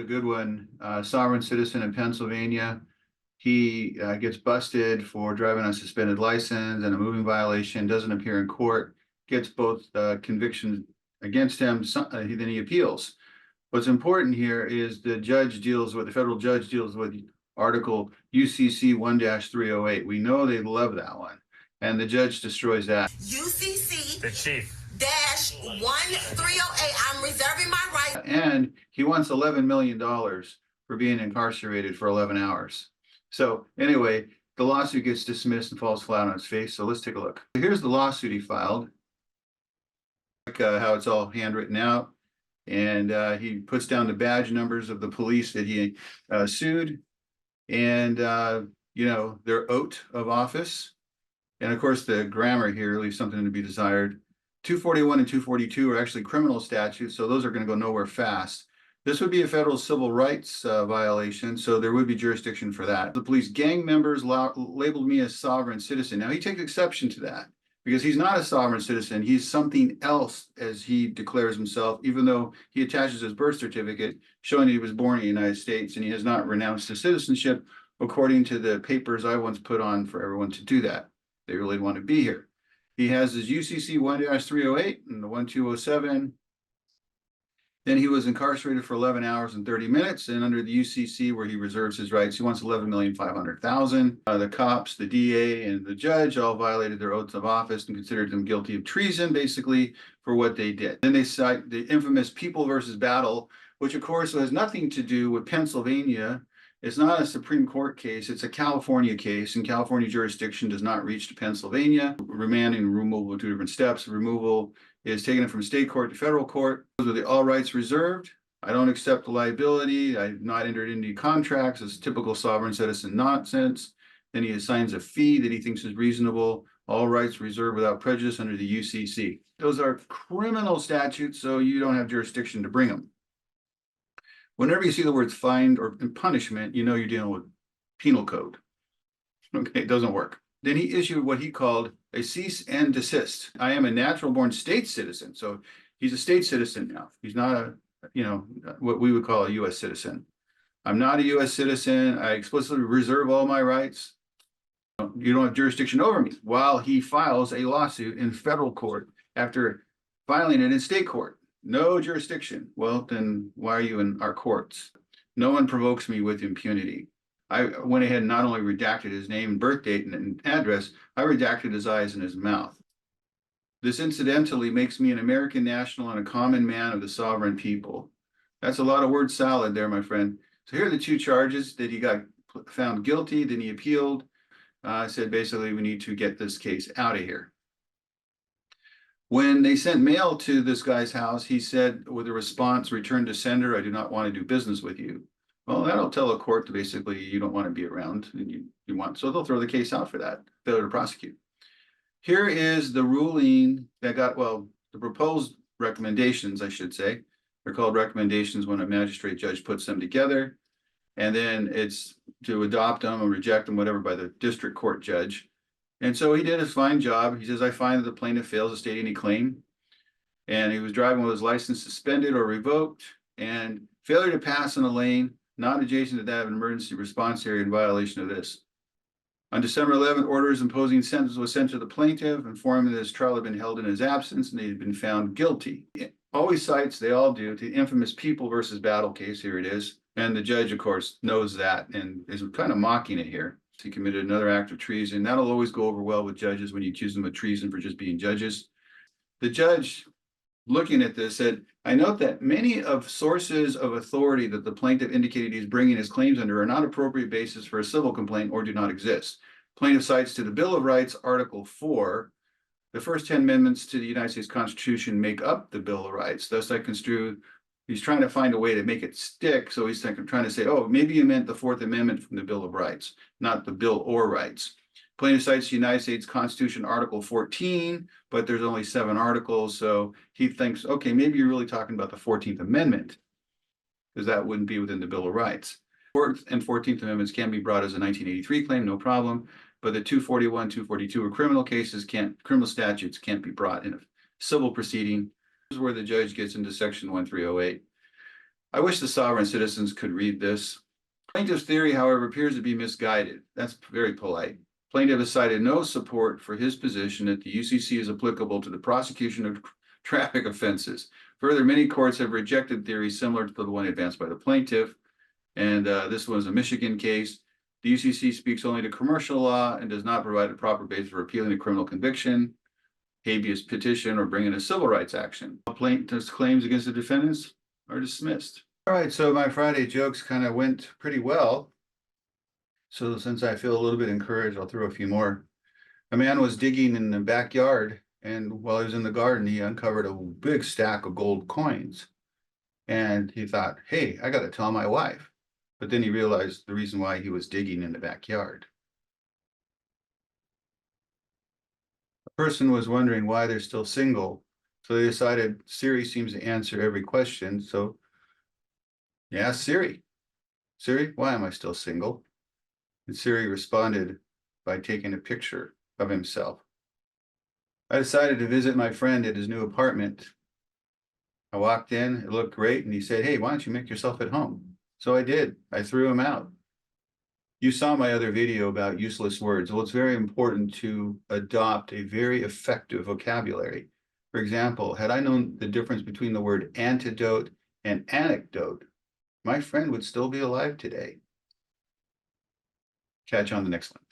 a good one. Sovereign citizen in Pennsylvania. He gets busted for driving on suspended license and a moving violation, doesn't appear in court, gets both convictions against him, then he appeals. What's important here is the federal judge deals with Article UCC 1-308. We know they love that one. And the judge destroys that. UCC The chief. dash 1308. I'm reserving my right. And he wants $11 million for being incarcerated for 11 hours. So anyway, the lawsuit gets dismissed and falls flat on its face. So let's take a look. Here's the lawsuit he filed. How it's all handwritten out. And he puts down the badge numbers of the police that he sued. And, their oath of office. And of course, the grammar here leaves something to be desired. 241 and 242 are actually criminal statutes, so those are going to go nowhere fast. This would be a federal civil rights violation, so there would be jurisdiction for that. The police gang members labeled me as sovereign citizen. Now, he takes exception to that because he's not a sovereign citizen. He's something else, as he declares himself, even though he attaches his birth certificate showing that he was born in the United States and he has not renounced his citizenship, according to the papers I once put on for everyone to do that. They really want to be here. He has his UCC 1-308 and the 1207. Then he was incarcerated for 11 hours and 30 minutes. And under the UCC, where he reserves his rights, he wants $11,500,000. The cops, the DA, and the judge all violated their oaths of office and considered them guilty of treason, basically, for what they did. Then they cite the infamous People versus Battle, which, of course, has nothing to do with Pennsylvania. It's not a Supreme Court case. It's a California case, and California jurisdiction does not reach to Pennsylvania. Remand and removal are two different steps. Removal is taking it from state court to federal court. Those are the all rights reserved. I don't accept the liability. I've not entered into contracts. It's typical sovereign citizen nonsense. Then he assigns a fee that he thinks is reasonable. All rights reserved without prejudice under the UCC. Those are criminal statutes, so you don't have jurisdiction to bring them. Whenever you see the words fined or punishment, you know you're dealing with penal code. Okay, it doesn't work. Then he issued what he called a cease and desist. I am a natural born state citizen. So he's a state citizen now. He's not what we would call a US citizen. I'm not a US citizen. I explicitly reserve all my rights. You don't have jurisdiction over me, while he files a lawsuit in federal court after filing it in state court. No jurisdiction. Well, then why are you in our courts? No one provokes me with impunity. I went ahead and not only redacted his name and birth date and address, I redacted his eyes and his mouth. This incidentally makes me an American national and a common man of the sovereign people. That's a lot of word salad there, my friend. So here are the two charges that he got found guilty, then he appealed. Said basically we need to get this case out of here. When they sent mail to this guy's house, he said with a response, return to sender, I do not want to do business with you. Well, that'll tell a court to basically you don't want to be around and you want, so they'll throw the case out for that, failure to prosecute. Here is the ruling that got, the proposed recommendations, I should say. They're called recommendations when a magistrate judge puts them together. And then it's to adopt them or reject them, whatever, by the district court judge. And so he did his fine job. He says, I find that the plaintiff fails to state any claim. And he was driving with his license suspended or revoked, and failure to pass in a lane not adjacent to that of an emergency response area in violation of this. On December 11th, orders imposing sentence was sent to the plaintiff, informing that his trial had been held in his absence and he had been found guilty. It always cites, they all do, to the infamous People versus Battle case. Here it is. And the judge, of course, knows that and is kind of mocking it here. He committed another act of treason. That'll always go over well with judges when you accuse them of treason for just being judges. The judge, looking at this, said, I note that many of sources of authority that the plaintiff indicated he's bringing his claims under are not appropriate basis for a civil complaint or do not exist. Plaintiff cites to the Bill of Rights, Article 4. The first 10 amendments to the United States Constitution make up the Bill of Rights. Thus, I construe, he's trying to find a way to make it stick. So he's trying to say, oh, maybe you meant the Fourth Amendment from the Bill of Rights, not the Bill or Rights. Plaintiff cites the United States Constitution, Article 14, but there's only 7 articles. So he thinks, okay, maybe you're really talking about the 14th Amendment, because that wouldn't be within the Bill of Rights. 4th and 14th Amendments can be brought as a 1983 claim, no problem. But the 241, 242 are criminal cases, criminal statutes can't be brought in a civil proceeding. This is where the judge gets into Section 1308. I wish the sovereign citizens could read this. Plaintiff's theory, however, appears to be misguided. That's very polite. Plaintiff has cited no support for his position that the UCC is applicable to the prosecution of traffic offenses. Further, many courts have rejected theories similar to the one advanced by the plaintiff. And this was a Michigan case. The UCC speaks only to commercial law and does not provide a proper basis for appealing a criminal conviction, habeas petition, or bringing a civil rights action. Plaintiff's claims against the defendants are dismissed. All right, so my Friday jokes kind of went pretty well. So since I feel a little bit encouraged, I'll throw a few more. A man was digging in the backyard, and while he was in the garden, he uncovered a big stack of gold coins. And he thought, hey, I got to tell my wife. But then he realized the reason why he was digging in the backyard. A person was wondering why they're still single. So they decided Siri seems to answer every question. So he asked Siri, Siri, why am I still single? And Siri responded by taking a picture of himself. I decided to visit my friend at his new apartment. I walked in, it looked great, and he said, hey, why don't you make yourself at home? So I did. I threw him out. You saw my other video about useless words. Well, it's very important to adopt a very effective vocabulary. For example, had I known the difference between the word antidote and anecdote, my friend would still be alive today. Catch you on the next one.